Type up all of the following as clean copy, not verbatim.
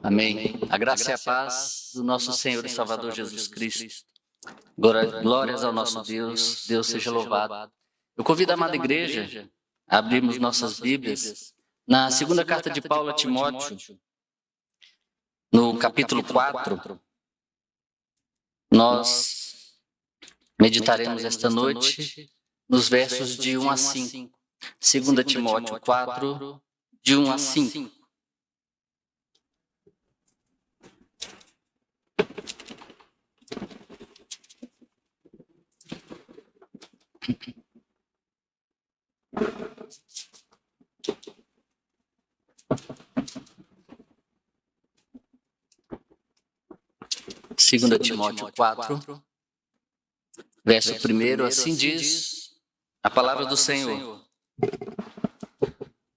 Amém. A graça e a paz do nosso Senhor e Salvador Jesus Cristo. Glórias ao nosso Deus. Deus seja louvado. Eu convido a amada igreja a abrirmos nossas Bíblias na segunda carta de Paulo a Timóteo, no capítulo 4. Nós meditaremos esta noite nos versos de 1 a 5. 2 Timóteo 4, de 1 a 5. Segunda Timóteo 4, verso 1, assim diz a palavra do Senhor.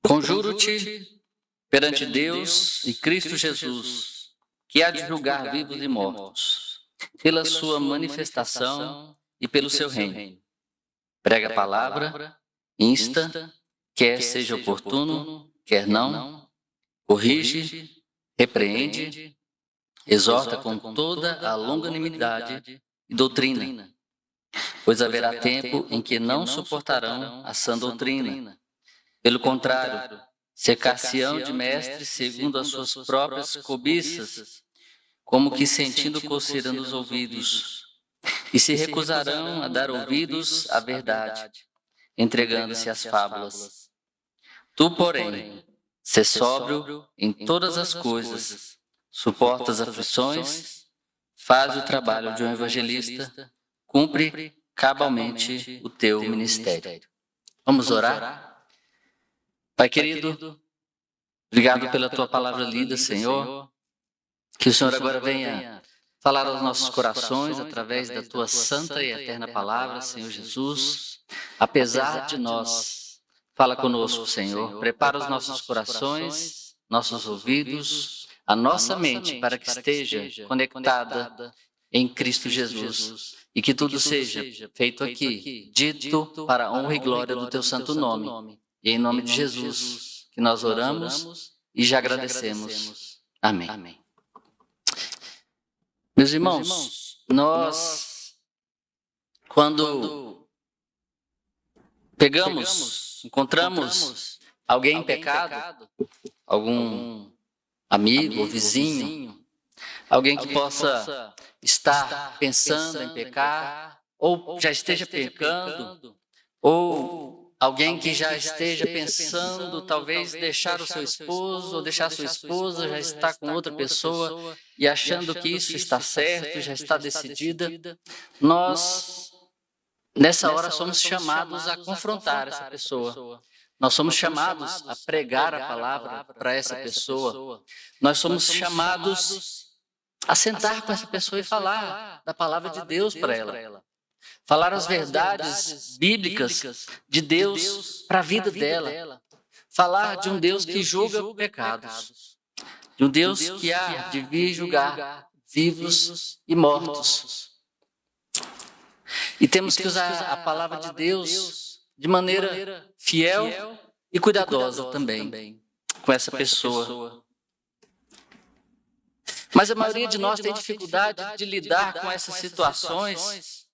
Conjuro-te perante Deus e Cristo Jesus, que há de julgar vivos e mortos, pela sua manifestação e pelo seu reino. Prega a palavra, insta, quer seja oportuno, quer não, corrige, repreende, exorta com toda a longanimidade e doutrina, pois haverá tempo em que não suportarão a sã doutrina. Pelo contrário, cercar-se-ão de mestres segundo as suas próprias cobiças, como que sentindo coceira nos ouvidos, e se recusarão a dar ouvidos à verdade, entregando-se às fábulas. Tu, porém, sê sóbrio em todas as coisas, suporta as aflições, faz o trabalho de um evangelista, cumpre cabalmente o teu ministério. Vamos orar? Pai querido, obrigado pela tua palavra lida, Senhor. Que o Senhor agora venha falar aos nossos corações através da tua santa e eterna palavra, Senhor Jesus. Apesar de nós, fala conosco, Senhor. Prepara os nossos corações, nossos ouvidos, a nossa mente para que esteja conectada em Cristo Jesus e que tudo seja feito aqui, dito para a honra e glória do teu santo nome. E em nome de Jesus que nós oramos e já agradecemos. Amém. Meus irmãos, nós, quando encontramos alguém em pecado, algum amigo ou vizinho, alguém que possa estar pensando em pecar, ou já esteja pecando, ou alguém que já esteja pensando talvez deixar o seu esposo ou deixar a sua esposa, já está com outra pessoa e achando que isso está certo, já está decidida, nós, nessa hora, somos chamados a confrontar essa pessoa. Nós somos chamados a pregar a palavra para essa pessoa. Nós somos chamados a sentar com essa pessoa e falar da palavra de Deus para ela. Falar as verdades bíblicas de Deus para a vida dela. Falar de um Deus que julga pecados. De um Deus que há de vir julgar vivos e mortos. E temos que usar a palavra de Deus de maneira fiel e cuidadosa também com essa pessoa. Mas a maioria de nós tem dificuldade de lidar com essas situações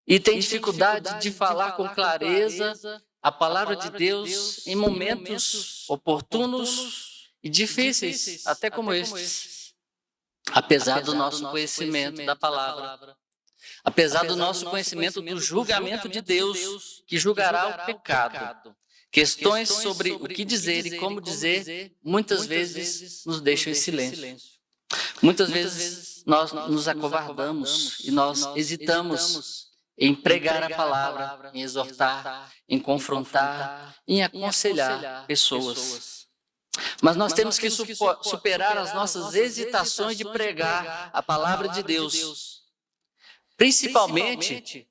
e tem dificuldade de falar com clareza a palavra de Deus em momentos oportunos e difíceis, até como estes. Apesar do nosso conhecimento da palavra, apesar do nosso conhecimento do julgamento de Deus, que julgará o pecado, questões sobre o que dizer e como dizer, muitas vezes nos deixam em silêncio. Muitas vezes nós nos acovardamos e nós hesitamos em pregar a palavra, em exortar, em confrontar, em aconselhar pessoas. Mas nós temos que superar as nossas hesitações de pregar a palavra de Deus, principalmente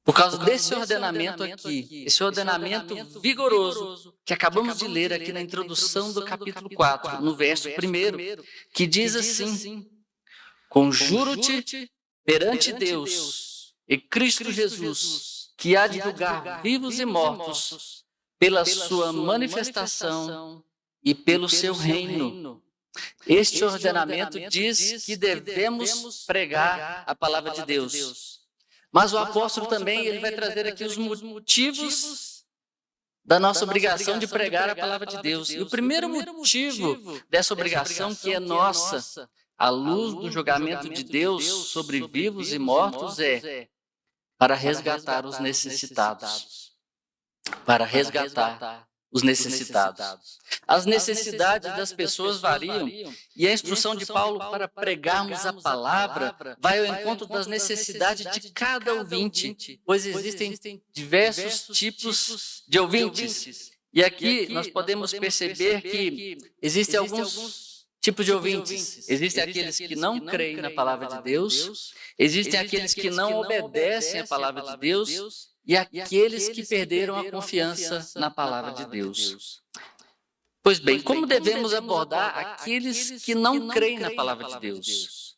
por causa desse ordenamento aqui, esse ordenamento vigoroso que acabamos de ler aqui na introdução do capítulo 4, no verso 1, que diz assim: Conjuro-te perante Deus e Cristo Jesus, que há de julgar vivos e mortos, pela sua manifestação e pelo seu reino. Este ordenamento diz que devemos pregar a palavra de Deus. Mas o apóstolo também ele vai trazer aqui os motivos da nossa obrigação de pregar a palavra de Deus. E o primeiro motivo dessa obrigação que é nossa, à luz do julgamento de Deus sobre vivos e mortos, é para resgatar os necessitados. Para resgatar os necessitados. As necessidades das pessoas variam e a instrução de Paulo para pregarmos a palavra vai ao encontro das necessidades de cada ouvinte, pois existem diversos tipos de ouvintes. E aqui nós podemos perceber que existem alguns tipos de ouvintes. Existem aqueles que não creem na palavra de Deus, existem aqueles que não obedecem à palavra de Deus, e aqueles que perderam a confiança na palavra de Deus. Pois bem, como devemos abordar aqueles que não creem na palavra de Deus?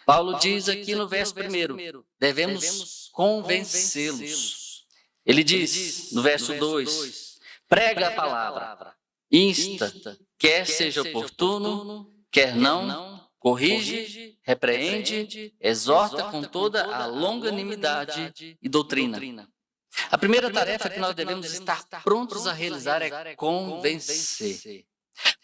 Paulo diz aqui no verso 1, devemos convencê-los. Ele diz no verso 2, prega a palavra, insta, quer seja oportuno, quer não, corrige, repreende, exorta com toda a longanimidade e doutrina. A primeira tarefa que nós devemos estar prontos a realizar é convencer.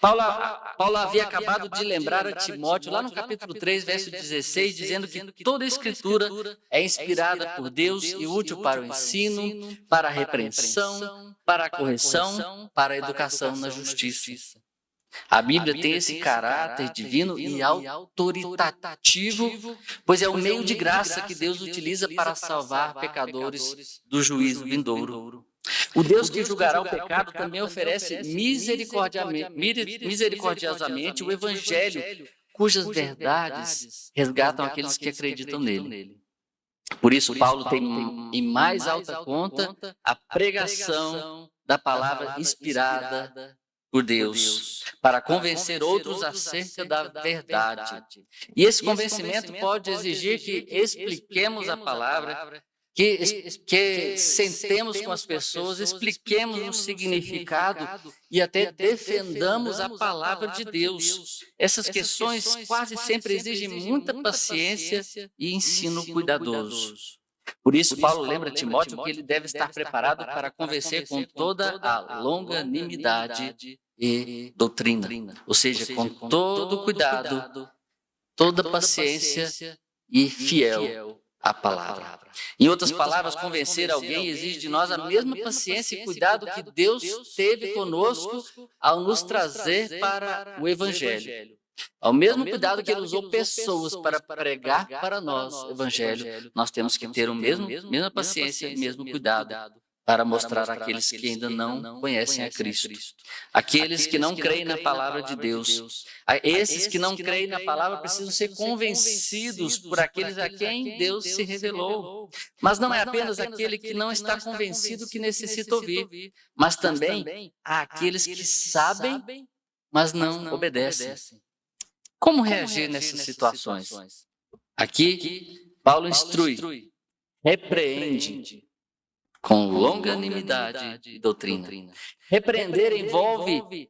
Paulo havia acabado de lembrar a Timóteo, lá no capítulo 3, verso 16, dizendo que toda a Escritura é inspirada por Deus e útil para o ensino, para a repreensão, para a correção, para a educação na justiça. A Bíblia tem esse caráter divino e autoritativo, pois é o meio de graça que Deus utiliza para salvar pecadores do juízo vindouro. O Deus que julgará o pecado também oferece misericordiosamente o Evangelho, cujas verdades resgatam aqueles que acreditam nele. Por isso, Paulo tem em mais alta conta a pregação da palavra inspirada por Deus, para convencer outros acerca da verdade. E esse convencimento pode exigir que expliquemos a palavra, que sentemos com as pessoas, expliquemos o significado e até defendamos a palavra de Deus. Essas questões quase sempre exigem muita paciência e ensino cuidadoso. Por isso, Paulo lembra Timóteo que ele deve estar preparado para convencer com toda a longanimidade e doutrina, ou seja, com todo cuidado, toda paciência e fiel à palavra. Em outras palavras, convencer alguém exige de nós a mesma paciência e cuidado que Deus teve conosco ao nos trazer para o Evangelho. Ao mesmo cuidado que ele usou pessoas para pregar para nós o Evangelho, nós temos que ter a mesma paciência e o mesmo cuidado para mostrar àqueles que ainda não conhecem a Cristo. Aqueles que não creem na palavra de Deus. Esses que não creem na palavra precisam ser convencidos por aqueles a quem Deus se revelou. Mas não é apenas aquele que não está convencido que necessita ouvir, mas também há aqueles que sabem, mas não obedecem. Como reagir nessas situações? Aqui, Paulo instrui, repreende com longanimidade e doutrina. Repreender envolve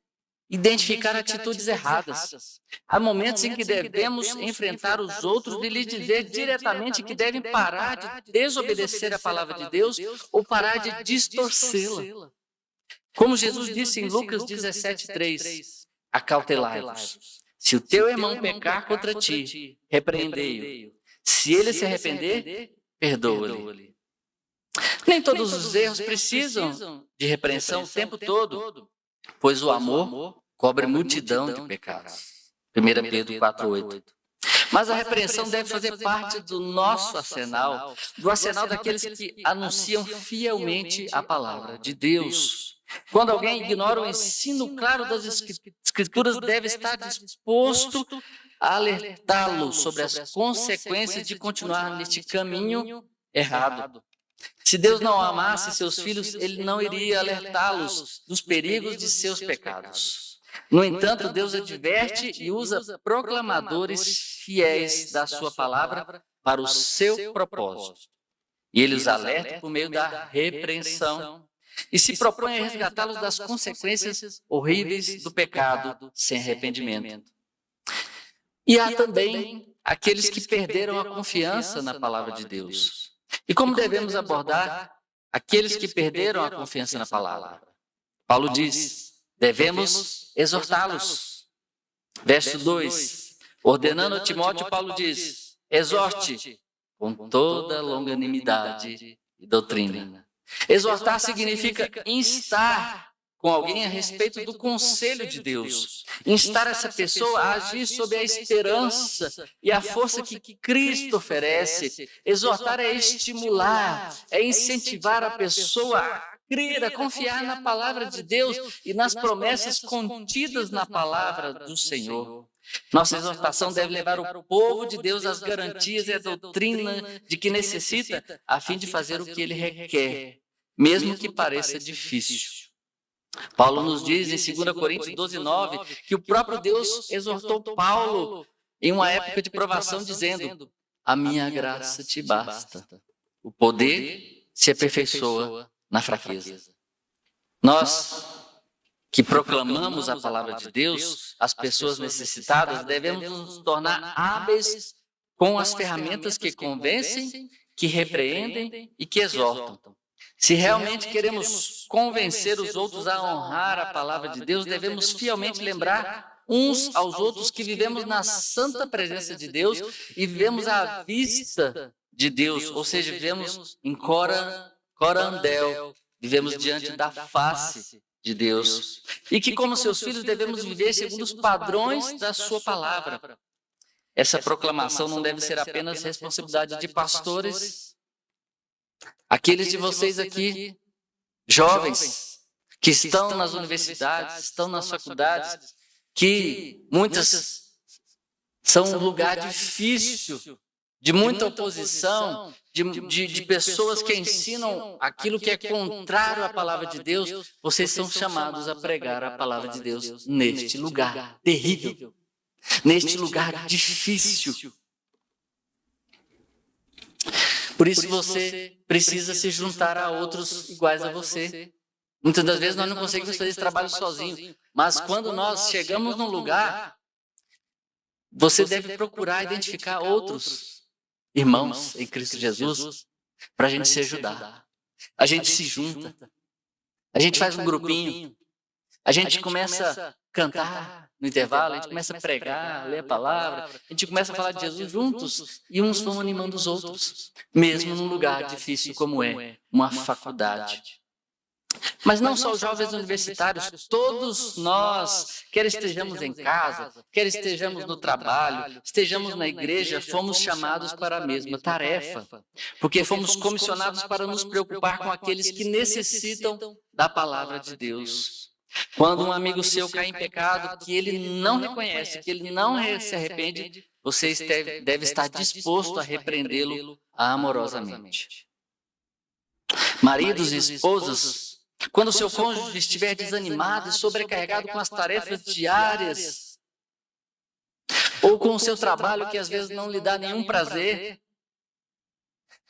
identificar atitudes erradas. Há momentos em que devemos enfrentar os outros e lhes dizer diretamente que devem parar de desobedecer a palavra de Deus ou parar de distorcê-la. Como Jesus disse em Lucas 17:3, acautelai-vos. Se o teu irmão pecar contra ti, repreendei-o. Se ele se arrepender, perdoa-lhe. Nem todos os erros precisam de repreensão o tempo todo, pois o amor cobre multidão de pecados. 1 Pedro 4:8. Mas a repreensão deve fazer parte do nosso arsenal, do arsenal daqueles que anunciam fielmente a palavra de Deus. Quando alguém ignora o ensino claro das Escrituras, deve estar disposto a alertá-lo sobre as consequências de continuar neste caminho errado. Se Deus não amasse seus filhos, ele não iria alertá-los dos perigos de seus pecados. No entanto, Deus adverte e usa proclamadores fiéis da sua palavra para o seu propósito. E ele os alerta por meio da repreensão. e se propõe a resgatá-los das consequências horríveis do pecado sem arrependimento. E há também aqueles que perderam a confiança na palavra de Deus. E como devemos abordar aqueles que perderam a confiança na palavra? Paulo diz, devemos exortá-los. Verso 2, ordenando a Timóteo, Paulo diz, exorte com toda longanimidade e doutrina. Exortar significa instar com alguém a respeito do conselho de Deus. Instar essa pessoa a agir sob a esperança e a força que Cristo oferece. Exortar é estimular, é incentivar a pessoa a crer, a confiar na palavra de Deus e nas promessas contidas na palavra do Senhor. Nossa exortação deve levar o povo de Deus às garantias e à doutrina de que necessita, a fim de fazer o que ele requer, mesmo que pareça difícil. Paulo nos diz em 2 Coríntios 12:9 que o próprio Deus exortou Paulo em uma época de provação, dizendo, a minha graça te basta, o poder se aperfeiçoa na fraqueza. Nós que proclamamos a palavra de Deus, as pessoas necessitadas, devemos nos tornar hábeis com as ferramentas que convencem, que repreendem e que exortam. Se realmente queremos convencer os outros a honrar a palavra de Deus, devemos fielmente lembrar uns aos outros que vivemos na santa presença de Deus e vivemos à vista de Deus, ou seja, vivemos em corandel, vivemos diante da face de Deus. E que, como seus filhos, devemos viver segundo os padrões da sua palavra. Essa proclamação não deve ser apenas responsabilidade de pastores. Aqueles de vocês aqui, jovens, que estão nas universidades, estão nas faculdades, que muitas são um lugar difícil, de muita oposição, de pessoas que ensinam aquilo que é contrário à palavra de Deus, vocês são chamados a pregar a palavra de Deus neste lugar terrível, neste lugar difícil. Por isso você precisa se juntar a outros iguais a você. Muitas das vezes nós não conseguimos fazer esse trabalho sozinho, mas quando nós chegamos num lugar, você deve procurar identificar outros irmãos em Cristo Jesus para a gente se ajudar. A gente se junta, a gente faz um grupinho, a gente começa a cantar no intervalo, a gente começa a pregar, ler a palavra, a gente começa a falar de Jesus juntos e uns vão animando os outros, mesmo num lugar difícil como é uma faculdade. Mas não só os jovens universitários, todos nós, quer estejamos em casa, quer estejamos no trabalho, estejamos na igreja, fomos chamados para a mesma tarefa, porque fomos comissionados para nos preocupar com aqueles que necessitam da palavra de Deus. Quando um amigo seu cai em pecado que ele não reconhece, que ele não se arrepende, você deve estar disposto a repreendê-lo amorosamente. Maridos e esposas, quando o seu cônjuge estiver desanimado e sobrecarregado com as tarefas diárias, ou com o seu trabalho que às vezes não lhe dá nenhum prazer,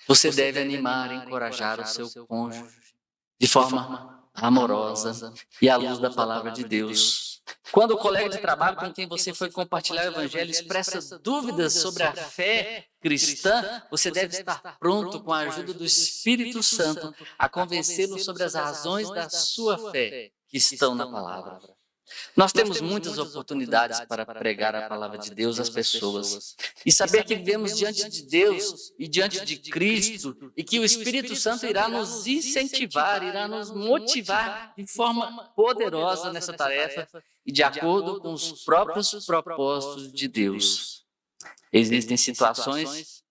você deve animar e encorajar o seu cônjuge de forma amorosa e à luz da palavra de Deus. Quando o colega de trabalho com quem você foi compartilhar o evangelho expressa dúvidas sobre a fé cristã, você deve estar pronto, com a ajuda do Espírito Santo, a convencê-lo sobre as razões da sua fé que estão na palavra. Nós temos muitas oportunidades para pregar a palavra de Deus às pessoas e saber que vivemos diante de Deus e diante de Cristo e que o Espírito Santo irá nos incentivar, irá nos motivar de forma poderosa nessa tarefa e de acordo com os próprios propósitos de Deus. Existem situações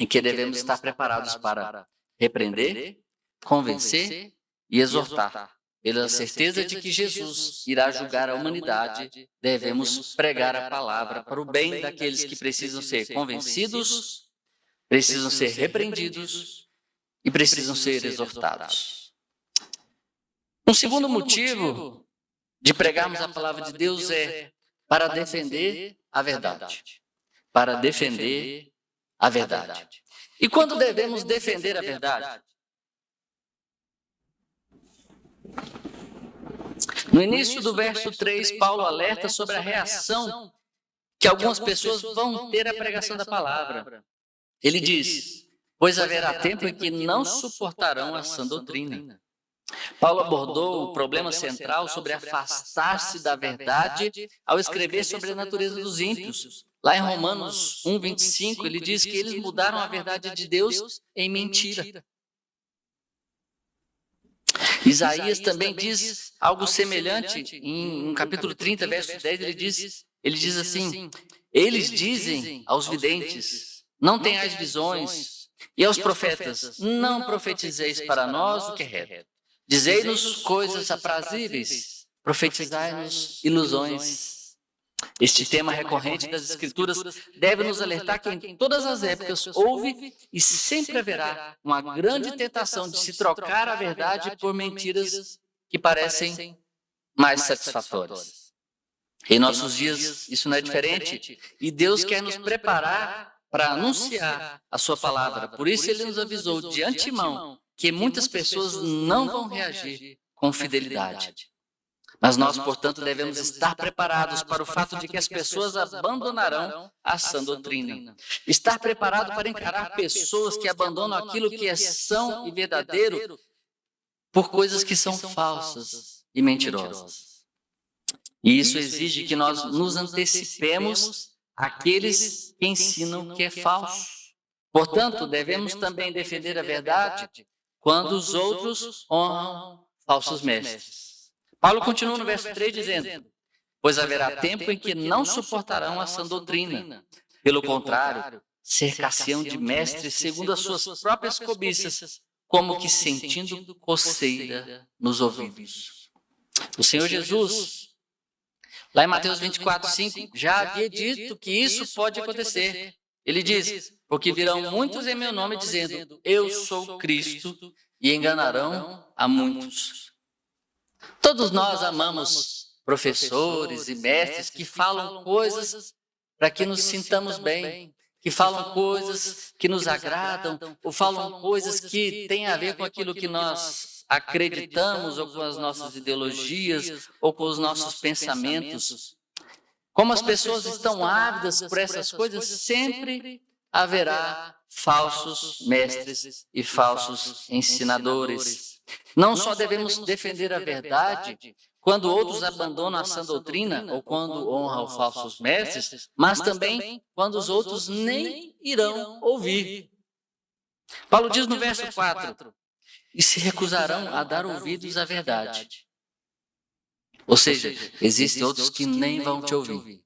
em que devemos estar preparados para repreender, convencer e exortar. Pela certeza de que Jesus irá julgar a humanidade, devemos pregar a palavra para o bem daqueles que precisam ser convencidos, precisam ser repreendidos e precisam ser exortados. Um segundo motivo de pregarmos a palavra de Deus é para defender a verdade. Para defender a verdade. E quando devemos defender a verdade? No início do verso 3, Paulo alerta sobre a reação que algumas pessoas vão ter à pregação da palavra. Ele diz: pois haverá tempo em que não suportarão a sã doutrina. Paulo abordou o problema central sobre afastar-se da verdade ao escrever sobre a natureza dos ímpios. Lá em Romanos 1:25, ele diz que eles mudaram a verdade de Deus em mentira. Isaías também diz algo semelhante em capítulo 30, verso 10, ele diz assim: eles dizem aos videntes, não tenhais visões, e aos profetas, não profetizeis para nós o que é reto. Dizei-nos coisas aprazíveis, profetizai-nos ilusões. Este tema recorrente das Escrituras deve nos alertar que em todas as épocas houve e sempre haverá uma grande tentação de se trocar a verdade por mentiras que parecem mais satisfatórias. Em nossos dias isso não é diferente e Deus quer nos preparar para anunciar a sua palavra. Por isso ele nos avisou de antemão que muitas pessoas não vão reagir com fidelidade. Mas nós, portanto, devemos estar preparados para o fato de que as pessoas abandonarão a sã doutrina. Estar preparado para encarar pessoas que abandonam aquilo que é são e verdadeiro por coisas que são falsas e mentirosas. E isso exige que nós nos antecipemos àqueles que ensinam que é falso. Portanto, devemos também defender a verdade quando os outros honram falsos mestres. Paulo continua no verso 3 dizendo: pois haverá tempo em que não suportarão a sã doutrina. Pelo contrário, cercar-se-ão de mestres segundo as suas próprias cobiças, como que sentindo coceira nos ouvidos. O Senhor Jesus, lá em Mateus 24:5, já havia dito que isso pode acontecer. Ele diz: porque virão muitos em meu nome dizendo, eu sou Cristo, e enganarão a muitos. Todos nós amamos professores e mestres que falam coisas para que nos sintamos bem, que falam coisas que nos agradam, ou falam coisas que têm a ver com aquilo que nós acreditamos, ou com as nossas ideologias, ou com os nossos pensamentos. Como as pessoas estão ávidas por essas coisas, sempre haverá falsos mestres e falsos ensinadores. Não só devemos defender a verdade quando outros abandonam a sã doutrina ou quando honram falsos mestres, mas também quando os outros nem irão ouvir. Paulo diz no verso 4, e se recusarão a dar ouvidos à verdade. Ou seja, existem outros que nem vão te ouvir.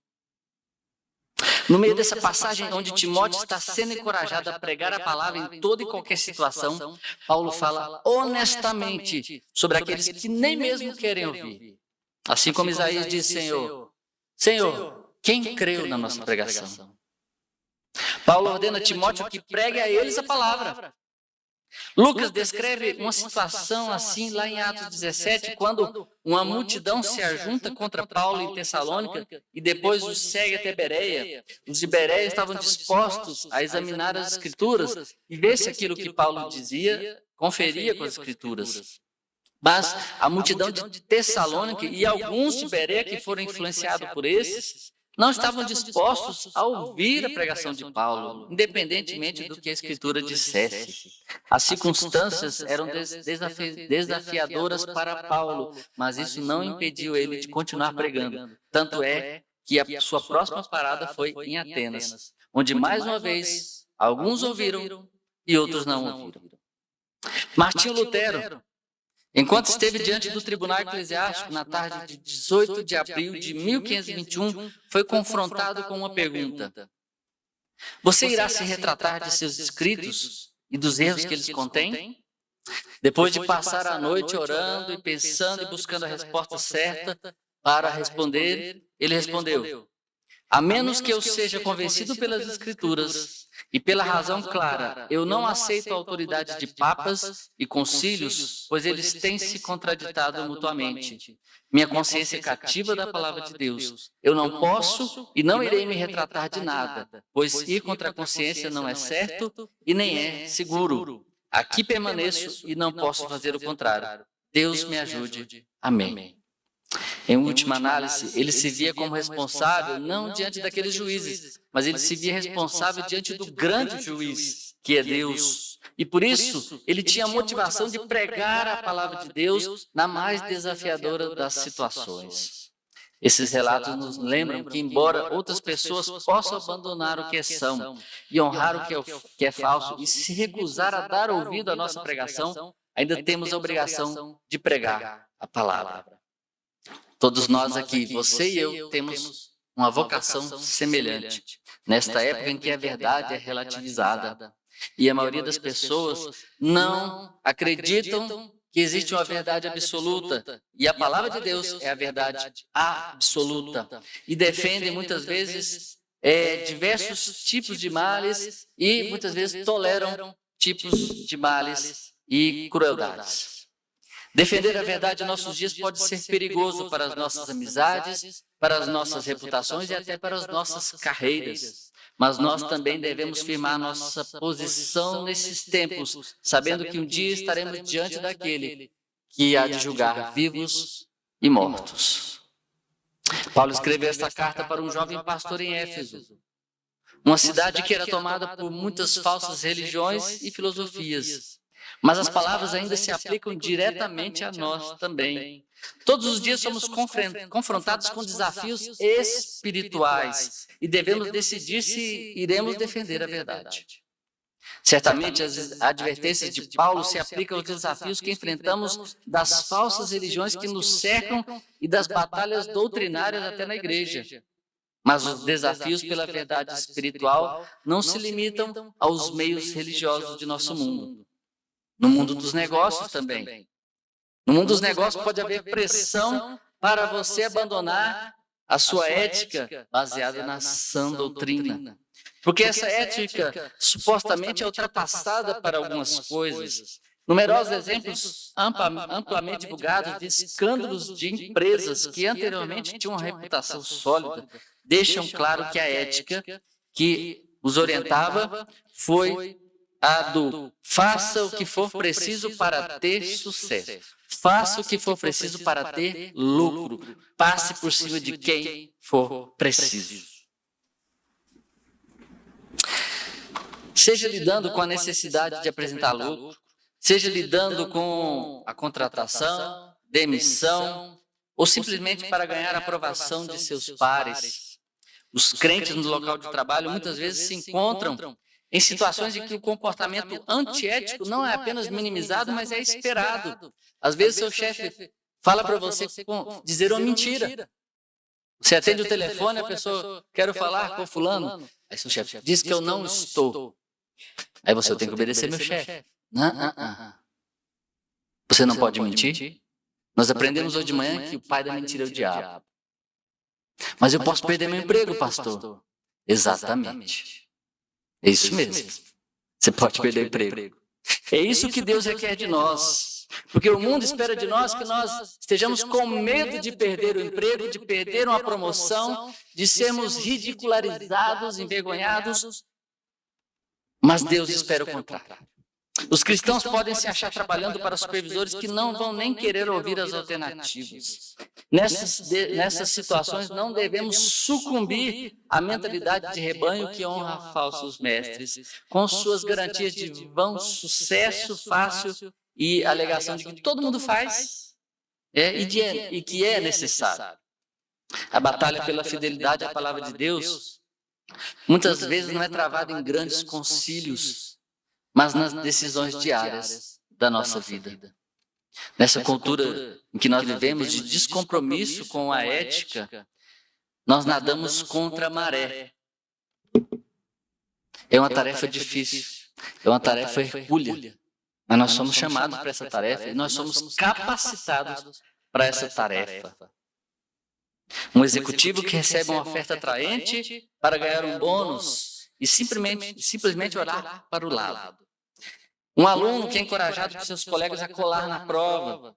No meio dessa passagem onde Timóteo está sendo encorajado a pregar a palavra em toda e qualquer situação, Paulo fala honestamente sobre aqueles que nem mesmo querem ouvir. Assim como Isaías diz, Senhor, quem creu na nossa pregação? Paulo ordena a Timóteo que pregue a eles a palavra. Lucas descreve uma situação assim lá em Atos 17, quando uma multidão se ajunta contra Paulo em Tessalônica e depois os segue até Bereia. Os de Bereia estavam dispostos a examinar as Escrituras e ver se aquilo que Paulo dizia conferia com as Escrituras. Mas a multidão de Tessalônica e alguns de Bereia que foram influenciados por esses não estavam dispostos a ouvir a pregação de Paulo, independentemente do que a Escritura dissesse. As circunstâncias eram desafiadoras para Paulo, mas isso não impediu ele de continuar pregando. Tanto é que a sua próxima parada foi em Atenas, onde mais uma vez alguns ouviram e outros não ouviram. Martinho Lutero, enquanto esteve diante do tribunal eclesiástico na tarde de 18 de abril de 1521, foi confrontado com uma pergunta: você irá se retratar de seus escritos e dos erros que eles contêm? Depois de passar a noite orando e pensando e buscando a resposta certa para responder, ele respondeu: a menos que eu seja convencido pelas Escrituras e pela razão clara, eu não aceito a autoridade de papas e concílios, pois eles têm se contraditado mutuamente. Minha consciência é cativa da palavra de Deus. Eu não posso e não irei me retratar de nada, pois ir contra a consciência não é certo e nem é seguro. Aqui permaneço e não posso fazer o contrário. Deus me ajude. Amém. Em última análise, ele se via como responsável não diante daqueles juízes, mas ele se via responsável diante do grande juiz, que é Deus. E por isso, ele tinha a motivação de pregar a palavra de Deus na mais desafiadora das situações. Esses relatos nos lembram que, embora outras pessoas possam abandonar o que são e honrar o que é falso e se recusar a dar ouvido à nossa pregação, ainda temos a obrigação de pregar a palavra. Todos nós aqui, você e eu, temos uma vocação semelhante. Nesta época em que a verdade é relativizada e a maioria das pessoas não acreditam que existe uma verdade absoluta e a palavra de Deus é a verdade absoluta e defendem muitas vezes diversos tipos de males e muitas vezes toleram tipos de males e crueldades. Defender a verdade em nossos dias pode ser perigoso para as nossas amizades, para as nossas reputações e até para as nossas carreiras. Mas nós também devemos firmar nossa posição nesses tempos, sabendo que um dia estaremos diante daquele que há de julgar vivos e mortos. Paulo escreveu esta carta para um jovem pastor em Éfeso, uma cidade que era tomada por muitas falsas religiões e filosofias. Mas as palavras ainda se aplicam diretamente a nós também. Todos os dias somos confrontados com desafios espirituais e devemos decidir se iremos defender a verdade. Certamente as advertências de Paulo se aplicam aos desafios que enfrentamos das falsas religiões que nos cercam e das batalhas doutrinárias até na igreja. Mas os desafios pela verdade espiritual não se limitam aos meios religiosos de nosso mundo. No mundo dos negócios também. No mundo dos negócios pode haver pressão para você abandonar a sua ética baseada na sã doutrina. Porque essa ética supostamente é ultrapassada para algumas coisas. Numerosos exemplos amplamente divulgados de escândalos de empresas que anteriormente tinham uma reputação sólida deixam claro que a ética que os orientava foi a do faça o que for preciso para ter sucesso. Faça o que for preciso para ter lucro. Passe por cima de quem for preciso. Seja lidando com a necessidade de apresentar lucro, seja lidando com a contratação, demissão, ou simplesmente para ganhar a aprovação de seus pares. Os crentes no local de trabalho muitas vezes se encontram em situações em que o comportamento antiético não é apenas minimizado, mas é esperado. Às vezes seu chefe fala para você dizer uma mentira. Você atende o telefone, a pessoa, quero falar com fulano. Aí seu chefe diz que eu não estou. Aí você tem que obedecer meu chefe. Você não pode mentir? Nós aprendemos hoje de manhã que o pai da mentira é o diabo. Mas eu posso perder meu emprego, pastor. Exatamente. É isso mesmo. Você pode perder o emprego. É isso que Deus requer de nós. Porque o mundo espera de nós que nós estejamos com medo de perder o emprego, de perder uma promoção, de sermos ridicularizados, envergonhados. Mas Deus espera o contrário. Os cristãos podem se achar trabalhando para supervisores que não vão nem querer ouvir as alternativas. Nessas situações, não devemos sucumbir à mentalidade de rebanho que honra falsos mestres, com suas garantias de vão sucesso fácil e alegação de que todo mundo faz e que é necessário. A batalha pela fidelidade à palavra de Deus muitas vezes não é travada em grandes concílios, mas nas decisões diárias da nossa vida. Nessa cultura em que nós vivemos de descompromisso com a ética, nós nadamos contra a maré. É uma tarefa difícil, é uma tarefa hercúlea, mas nós somos chamados para essa tarefa e nós somos capacitados para essa tarefa. Um executivo que recebe uma oferta atraente para ganhar um bônus e simplesmente olhar para o lado. Um aluno que é encorajado por seus colegas a colar na prova.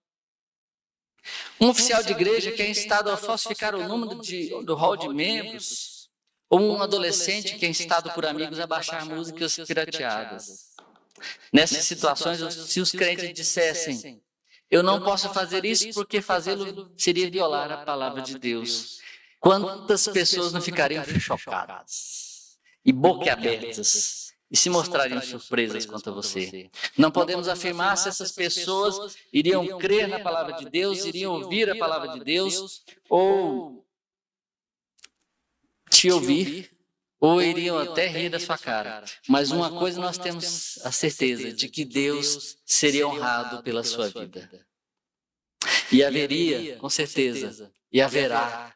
Um oficial de igreja que é instado a falsificar o número do hall de membros. Ou um adolescente que é instado por amigos a baixar músicas pirateadas. Nessas situações, se os crentes dissessem, Eu não posso fazer isso porque fazê-lo seria violar a palavra de Deus. Quantas pessoas não ficariam chocadas e boquiabertas e se mostrariam surpresas quanto a você? Não podemos afirmar se essas pessoas iriam crer na palavra de Deus, iriam ouvir a palavra de Deus, ou te ouvir, ou iriam até rir da sua cara. Mas uma coisa nós temos a certeza, de que Deus seria honrado pela sua vida. E haveria, com certeza, e haverá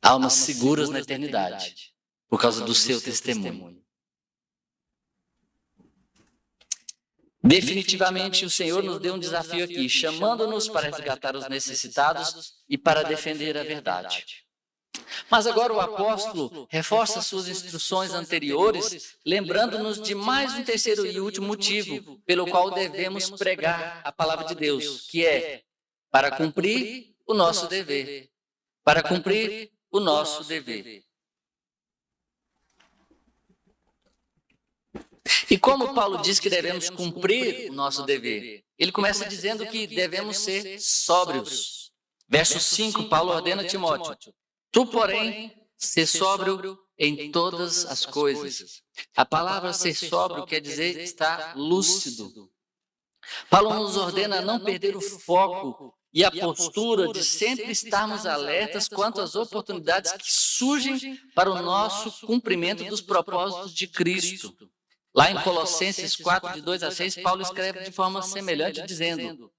almas seguras na eternidade, por causa do seu testemunho. Definitivamente, o Senhor nos deu um desafio aqui, chamando-nos para resgatar os necessitados e para defender a verdade. Mas agora o apóstolo reforça suas instruções anteriores, lembrando-nos de mais um terceiro e último motivo pelo qual devemos pregar a palavra de Deus, que é para cumprir o nosso dever. Para cumprir o nosso dever. E como Paulo diz que devemos cumprir o nosso dever? Ele começa dizendo que devemos ser sóbrios. Verso 5, Paulo ordena a Timóteo: tu, porém, ser sóbrio em todas as coisas. A palavra ser sóbrio quer dizer estar lúcido. Paulo nos ordena a não perder o foco e a postura de sempre estarmos alertas quanto às oportunidades que surgem para o nosso cumprimento dos propósitos de Cristo. Lá em Colossenses 4, de 2 a 6, Paulo escreve de forma semelhante, dizendo: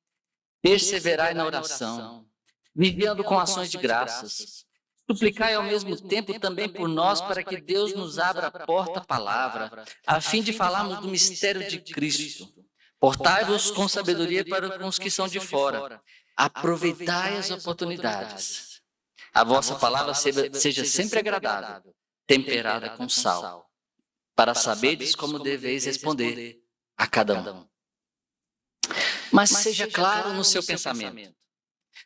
perseverai na oração, vivendo com ações de graças. Suplicai ao mesmo tempo também por nós, para que Deus nos abra a porta à palavra, a fim de falarmos do mistério de Cristo. Portai-vos com sabedoria para com os que são de fora. Aproveitai as oportunidades. A vossa palavra seja sempre agradável, temperada com sal, para saberdes como deveis responder a cada um. Mas seja claro no seu pensamento.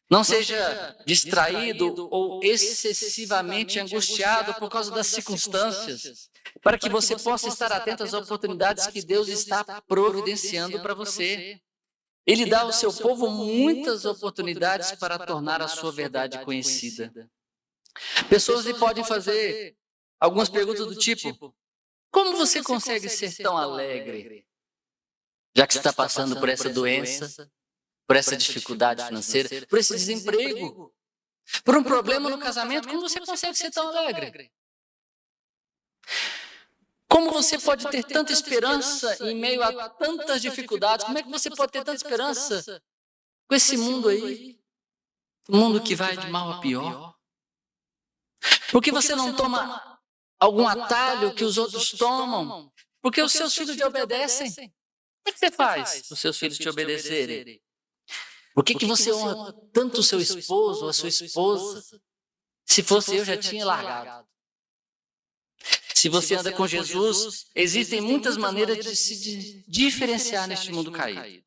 Não seja distraído ou excessivamente angustiado por causa das circunstâncias, para que você possa estar atento às oportunidades que Deus está providenciando para você. Ele dá ao seu povo muitas oportunidades para tornar a sua verdade conhecida. Pessoas lhe podem fazer algumas perguntas do tipo: como você consegue ser tão alegre, já que está passando por essa doença, por essa dificuldade financeira, por esse desemprego, por um problema no casamento? Como você consegue ser tão alegre? Como você pode ter tanta esperança em meio a tantas dificuldades? Como é que você pode ter tanta esperança com esse mundo aí? Um mundo que vai de mal a pior. Por que você não toma algum atalho que os outros tomam? Porque os seus filhos te obedecem. Como é que você faz para os seus filhos te obedecerem? Por que você honra tanto o seu esposo ou a sua esposa? Se fosse eu, já tinha largado. Se você anda com Jesus, existem muitas maneiras de se diferenciar neste mundo caído.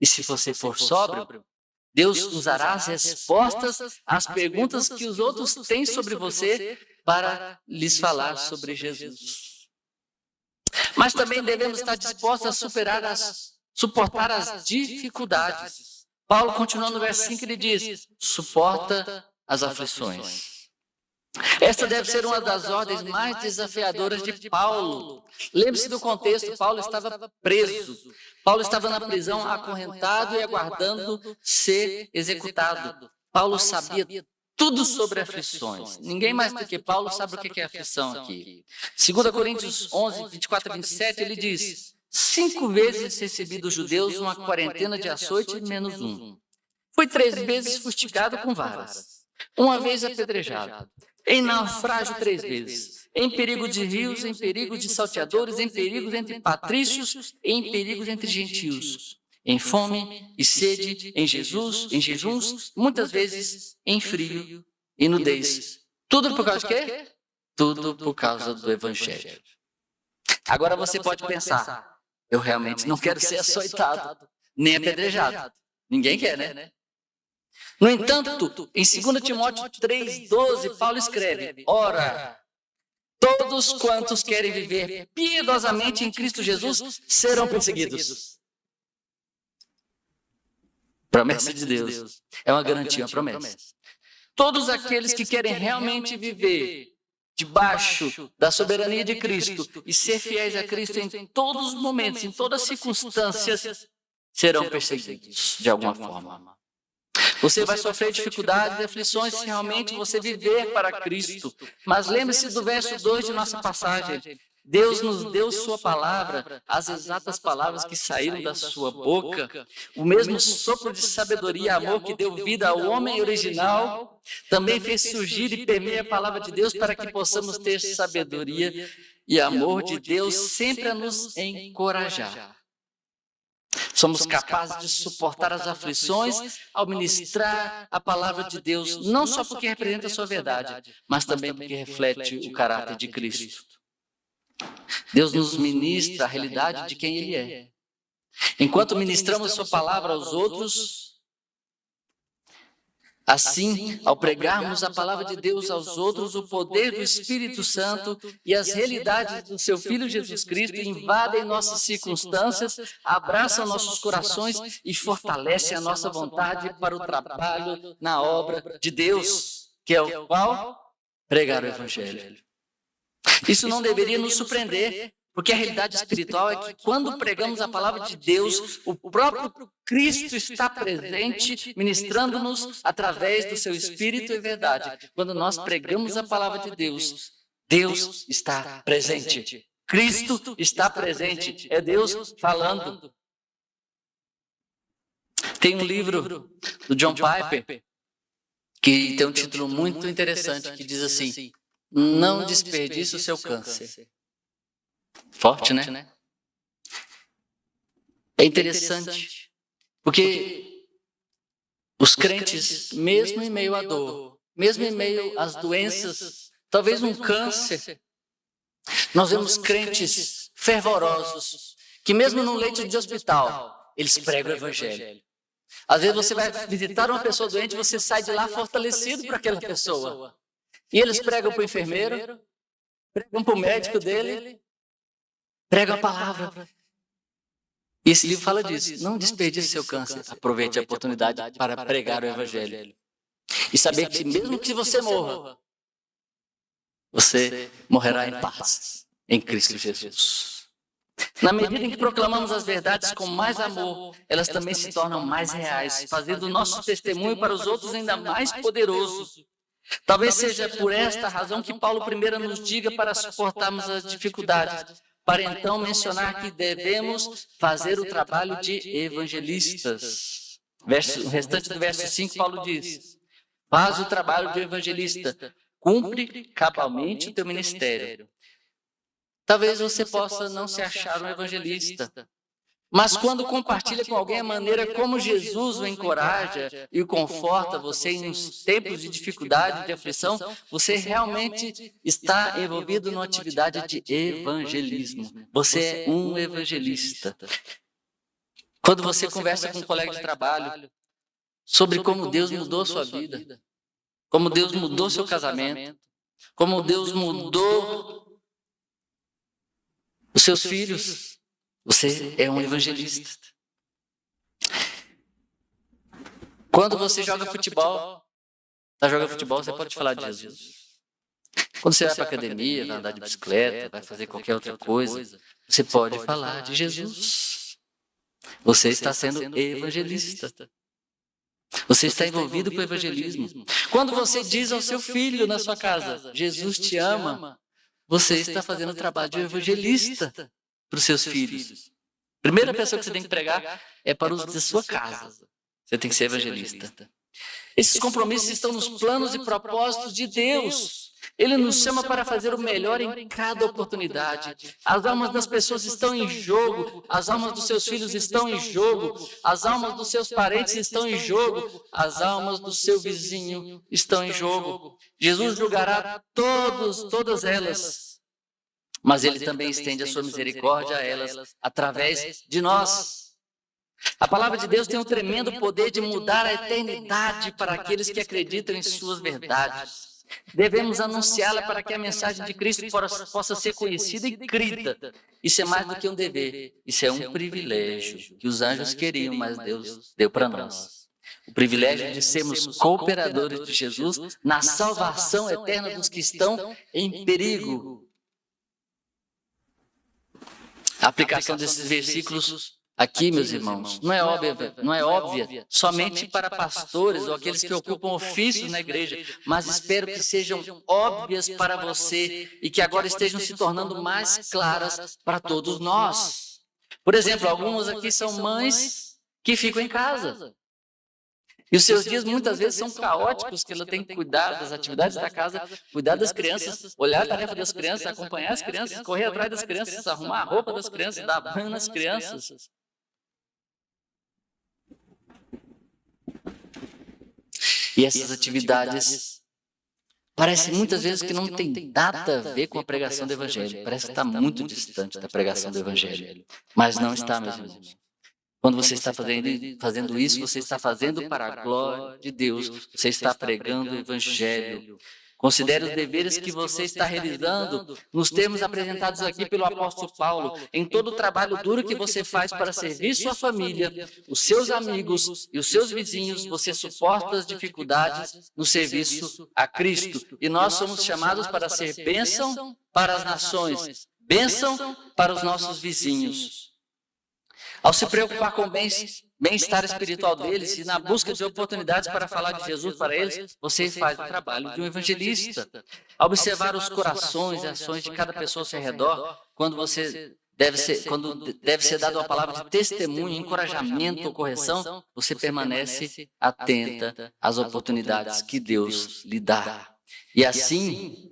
E se você for sóbrio, Deus usará as respostas às perguntas que os outros têm sobre você para lhes falar sobre Jesus. Mas também devemos estar dispostos a suportar as dificuldades. Paulo continua no verso 5, ele diz: suporta as aflições. Esta deve ser uma das ordens mais desafiadoras de Paulo. Lembre-se do contexto: Paulo estava preso. Paulo estava na prisão, acorrentado e aguardando ser executado. Paulo sabia tudo sobre aflições. Ninguém mais do que Paulo sabe o que é aflição aqui. 2 Coríntios 11, 24 a 27, ele diz: 5 vezes recebi dos judeus uma quarentena de açoite menos um. Fui 3 vezes fustigado com varas, uma vez apedrejado, em naufrágio 3 vezes, em perigo de rios, em perigo de salteadores, em perigos entre patrícios, em perigos entre gentios, em fome e sede, em jejuns, muitas vezes em frio e nudez. Tudo por causa de quê? Tudo por causa do Evangelho. Agora você pode pensar: eu realmente não quero ser açoitado, nem apedrejado. Ninguém quer, né? No entanto, em 2 Timóteo 3,12, Paulo escreve: ora, todos quantos querem viver piedosamente em Cristo Jesus serão perseguidos. Promessa de Deus. É uma garantia, uma promessa. Todos aqueles que querem realmente viver debaixo da soberania de Cristo e ser fiéis a Cristo em todos os momentos, em todas as circunstâncias, serão perseguidos de alguma forma. Você vai sofrer dificuldades e aflições se realmente você viver para Cristo. Mas lembre-se do verso 2 de nossa passagem. Deus nos deu sua palavra, as exatas palavras que saíram da sua boca, o mesmo sopro de sabedoria e amor que deu vida ao homem original, também fez surgir e permeia a palavra de Deus para que possamos ter sabedoria e amor de Deus sempre a nos encorajar. Somos capazes de suportar as aflições ao ministrar a palavra de Deus, não só porque representa a sua verdade, mas também porque reflete o caráter de Cristo. Deus nos ministra a realidade de quem Ele é. Enquanto ministramos sua palavra aos outros, assim, ao pregarmos a palavra de Deus aos outros, o poder do Espírito Santo e as realidades do seu Filho Jesus Cristo invadem nossas circunstâncias, abraçam nossos corações e fortalecem a nossa vontade para o trabalho na obra de Deus, que é o qual? Pregar o Evangelho. Isso não deveria nos surpreender, porque a realidade espiritual é que quando pregamos a palavra de Deus, o próprio Cristo está presente, ministrando-nos através do seu Espírito e verdade. Quando nós pregamos a palavra de Deus, Deus está presente. Cristo está presente. É Deus falando. Tem um livro do John Piper que tem um título muito interessante que diz assim: não desperdice o seu câncer. Forte, né? É interessante, porque os crentes, mesmo em meio à dor, mesmo em meio às doenças, talvez um câncer, nós vemos crentes fervorosos, que mesmo no leito de hospital, eles pregam o Evangelho. Às vezes você vai visitar uma pessoa doente e você sai de lá fortalecido por aquela pessoa. E eles pregam para o enfermeiro, pregam para o médico dele, pregam a palavra. E esse livro fala disso. Não desperdice seu câncer. Aproveite a oportunidade para pregar o Evangelho. E saber que mesmo que você morra, você morrerá em paz em Cristo Jesus. Na medida em que proclamamos as verdades com mais amor, elas também se tornam mais reais, fazendo o nosso testemunho para os outros ainda mais poderoso. Talvez seja por esta razão que Paulo primeiro nos diga para suportarmos as dificuldades, para então mencionar que devemos fazer o trabalho de evangelistas. O restante do verso 5, Paulo diz: faz o trabalho de evangelista, cumpre cabalmente o teu ministério. Talvez você possa não se achar um evangelista, mas quando compartilha com alguém a maneira como Jesus o encoraja e o conforta você em uns tempos de dificuldade, de aflição, você realmente está envolvido numa atividade de evangelismo. Você é um evangelista. Quando você conversa com um colega de trabalho sobre como Deus mudou a sua vida, como Deus mudou seu casamento, como Deus mudou os seus filhos, você é um evangelista. Quando você joga futebol, você pode falar de Jesus. Quando você vai para a academia, vai andar de bicicleta, vai fazer qualquer outra coisa, você pode falar de Jesus. Você está sendo evangelista. Você está envolvido com o evangelismo. Quando você diz ao seu filho na sua casa, Jesus te ama, você está fazendo o trabalho de evangelista para os seus filhos. A primeira pessoa que você tem que pregar é para os da sua casa. Você tem que ser evangelista. Esses compromissos estão nos planos e propósitos de Deus. Ele nos chama para fazer o melhor em cada oportunidade. As almas das pessoas estão em jogo, as almas dos seus filhos estão em jogo, as almas dos seus parentes estão em jogo, as almas do seu vizinho estão em jogo. Jesus julgará todas elas, mas Ele também estende a sua misericórdia a elas através de nós. A palavra de Deus tem um tremendo poder de mudar a eternidade para aqueles que acreditam em suas verdades. Devemos anunciá-la para que a mensagem de Cristo possa ser conhecida e crida. Isso é mais do que um dever, isso é um privilégio que os anjos queriam, mas Deus deu para nós. o privilégio de sermos cooperadores de Jesus na salvação eterna dos que estão em perigo. A aplicação desses versículos aqui, meus irmãos, não é óbvia somente para pastores ou aqueles que ocupam ofícios na igreja, mas espero que sejam óbvias para você e que agora estejam se tornando mais claras para todos nós. Por exemplo, algumas aqui são mães que ficam em casa. E os seus dias muitas vezes são caóticos, que ela tem que cuidar das atividades da casa, cuidar das crianças, olhar a tarefa das crianças, acompanhar as crianças, correr atrás das crianças, arrumar a roupa das crianças, dar banho nas crianças. E essas atividades parecem muitas vezes que não tem nada a ver com a pregação do Evangelho. Parece que está muito distante da pregação do Evangelho. Mas não está, meus irmãos. Quando você está fazendo isso, você está fazendo para a glória de Deus. Você está pregando o Evangelho. Considere os deveres que você está realizando nos termos apresentados aqui pelo apóstolo Paulo, em todo o trabalho duro que você faz para servir sua família, os seus amigos e os seus vizinhos, você suporta as dificuldades no serviço a Cristo. E nós somos chamados para ser bênção para as nações, bênção para os nossos vizinhos. Ao se preocupar com o bem-estar espiritual deles e na busca de oportunidades para falar de Jesus para eles, você faz o trabalho de um evangelista. Ao observar os corações e ações de cada pessoa ao seu redor, quando deve ser dada uma palavra de testemunho, encorajamento ou correção, você permanece atenta às oportunidades que Deus lhe dá. E assim,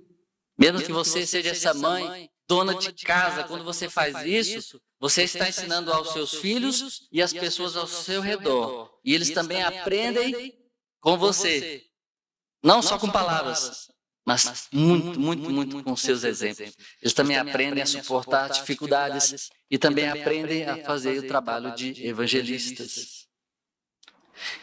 mesmo que você seja essa mãe, dona de casa, quando você faz isso, você está ensinando aos seus filhos e às pessoas ao seu redor. E eles também aprendem com você. Não só com palavras, mas muito com seus exemplos. Eles também aprendem a suportar dificuldades e também aprendem a fazer o trabalho de evangelistas.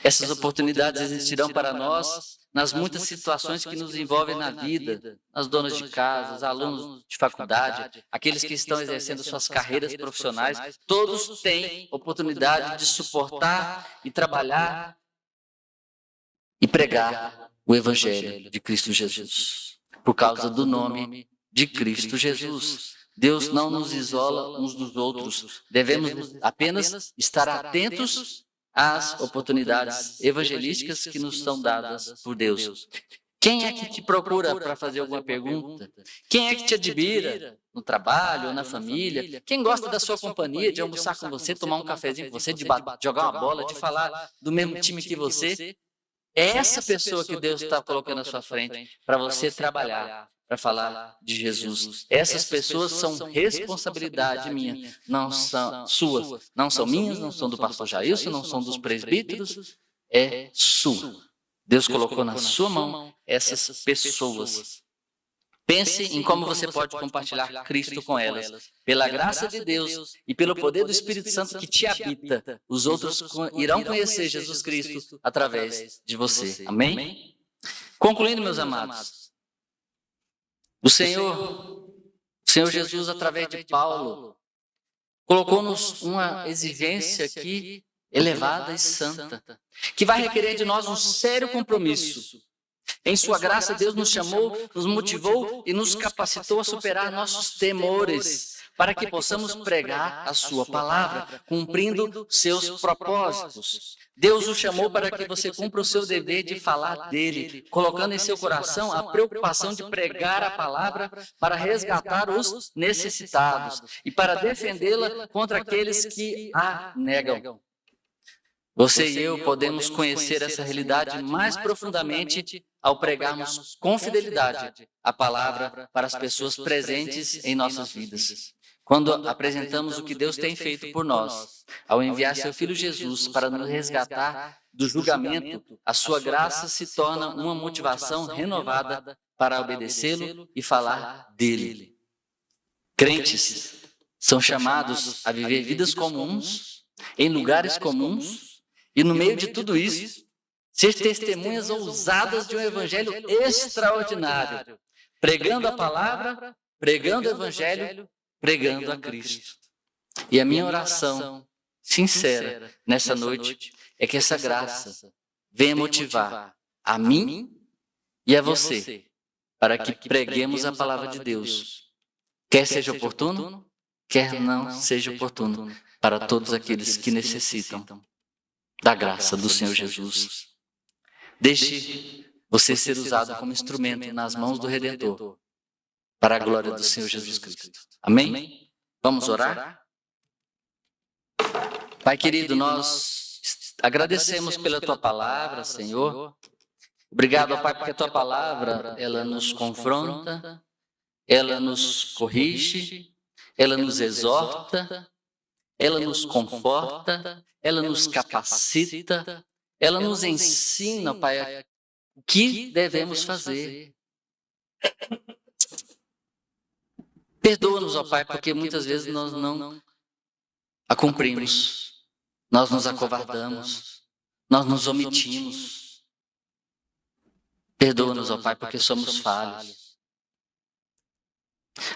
Essas oportunidades existirão para nós nas muitas situações que nos envolvem na vida, as donas de casa, os alunos de faculdade, aqueles que estão exercendo suas carreiras profissionais, todos têm oportunidade de suportar e trabalhar e pregar o Evangelho de Cristo Jesus, por causa do nome de Cristo Jesus. Deus não nos isola uns dos outros, devemos apenas estar atentos às oportunidades evangelísticas que nos são dadas por Deus. Quem é que te procura para fazer alguma pergunta? Quem é que te admira no trabalho ou na família? Quem gosta da sua companhia, de almoçar com você, tomar um cafezinho com você, de jogar uma bola, de falar do mesmo time que você? É essa pessoa que Deus está colocando à sua frente para você trabalhar, para falar de Jesus. Essas pessoas são responsabilidade minha, não são suas, não são minhas, não são do pastor Jailson, não são dos presbíteros, é sua. Deus colocou na sua mão essas pessoas. Pense em como você pode compartilhar Cristo com elas. Pela graça de Deus e pelo poder do Espírito Santo que te habita, os outros irão conhecer Jesus Cristo através de você. Amém? Concluindo, meus amados, o Senhor Jesus, através de Paulo, colocou-nos uma exigência aqui elevada e santa, que vai requerer de nós um sério compromisso. Em sua graça, Deus nos chamou, nos motivou e nos capacitou a superar nossos temores, para que possamos pregar a sua palavra, cumprindo seus propósitos. Deus o chamou para que você cumpra o seu dever de falar dele, colocando em seu coração a preocupação de pregar a palavra para resgatar os necessitados e para defendê-la contra aqueles que a negam. Você e eu podemos conhecer essa realidade mais profundamente ao pregarmos com fidelidade a palavra para as pessoas presentes em nossas vidas. Quando apresentamos o que Deus tem feito por nós, ao enviar seu Filho Jesus para nos resgatar do julgamento, a sua graça se torna uma motivação renovada para obedecê-lo e falar dele. Crentes são chamados a viver vidas comuns, em lugares comuns, e no meio de tudo isso, ser testemunhas ousadas de um evangelho extraordinário, pregando a palavra, pregando o evangelho, pregando a Cristo. E a minha oração sincera nessa noite é que essa graça venha motivar a mim e a você, para que preguemos a palavra de Deus, quer seja oportuno, quer não seja oportuno, para todos aqueles que necessitam da graça do Senhor Jesus. Deixe você ser usado como instrumento nas mãos do Redentor, para a glória do Senhor Jesus Cristo. Amém? Vamos orar? Pai querido, nós agradecemos pela Tua palavra, Senhor. Obrigado, Pai, porque a Tua palavra, ela nos confronta, ela nos corrige, ela nos exorta, ela nos conforta, ela nos capacita, ela nos ensina, Pai, o que devemos fazer. Perdoa-nos, ó Pai, porque muitas vezes nós não a cumprimos, nós nos acovardamos, nós nos omitimos. Perdoa-nos, ó Pai, porque somos falhos.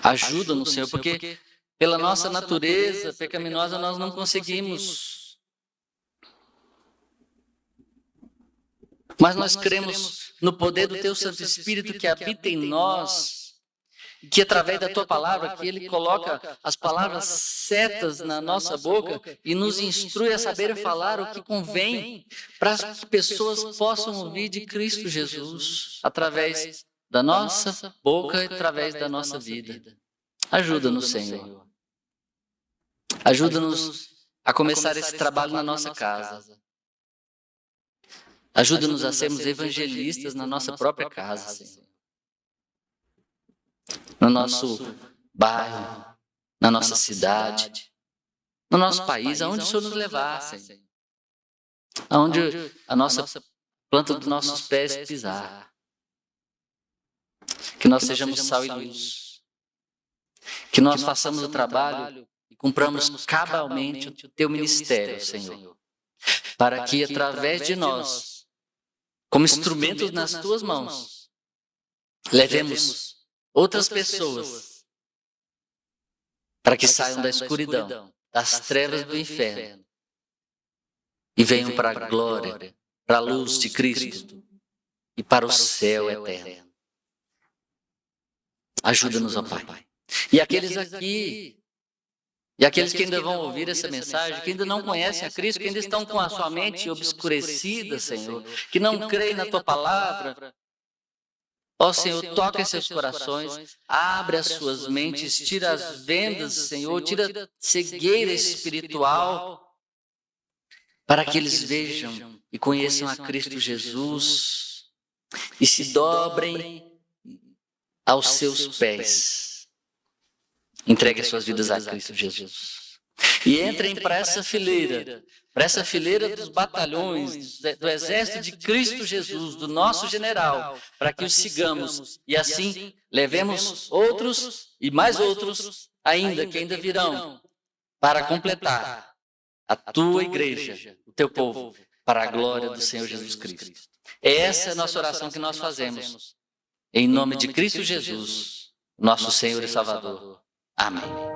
Ajuda-nos, Senhor, porque pela nossa natureza pecaminosa nós não conseguimos. Mas nós cremos no poder do Teu Santo Espírito que habita em nós, que através da Tua palavra, que Ele coloca as palavras certas na nossa boca e nos instrui a saber falar o que convém para que pessoas possam ouvir de Cristo Jesus, através da nossa boca e através da nossa vida. Ajuda-nos, Senhor. Ajuda-nos a começar esse trabalho na nossa casa. Ajuda-nos a sermos evangelistas na nossa própria casa, Senhor. No nosso bairro, na nossa cidade, no nosso país, aonde o Senhor nos levar, Senhor. Aonde a nossa planta dos nossos pés pisar. Que nós sejamos sal e luz. Que nós façamos o trabalho e cumpramos cabalmente o Teu ministério, Senhor. Para que através de nós, como instrumentos nas Tuas mãos, levemos outras pessoas para que saiam da escuridão, das trevas do inferno e venham para a glória, para a luz de Cristo e para o céu eterno. Ajuda-nos, ó Pai. E aqueles aqui, e aqueles que ainda vão ouvir essa mensagem, que ainda não conhecem a Cristo, que ainda estão com a sua mente obscurecida, Senhor, que não creem na Tua palavra, ó Senhor, toca em seus corações, abre as suas mentes, tira as vendas, Senhor, tira a cegueira espiritual, para que eles vejam e conheçam a Cristo Jesus e se dobrem aos seus pés. Entregue as suas vidas a Cristo Jesus. E entrem para essa fileira dos batalhões, do exército de Cristo Jesus, do nosso general, para que os sigamos e assim levemos outros e mais outros ainda, que ainda virão, para completar a Tua igreja, o Teu povo, para a glória do Senhor Jesus Cristo. Essa é a nossa oração que nós fazemos, em nome de Cristo Jesus, nosso Senhor e Salvador. Amém.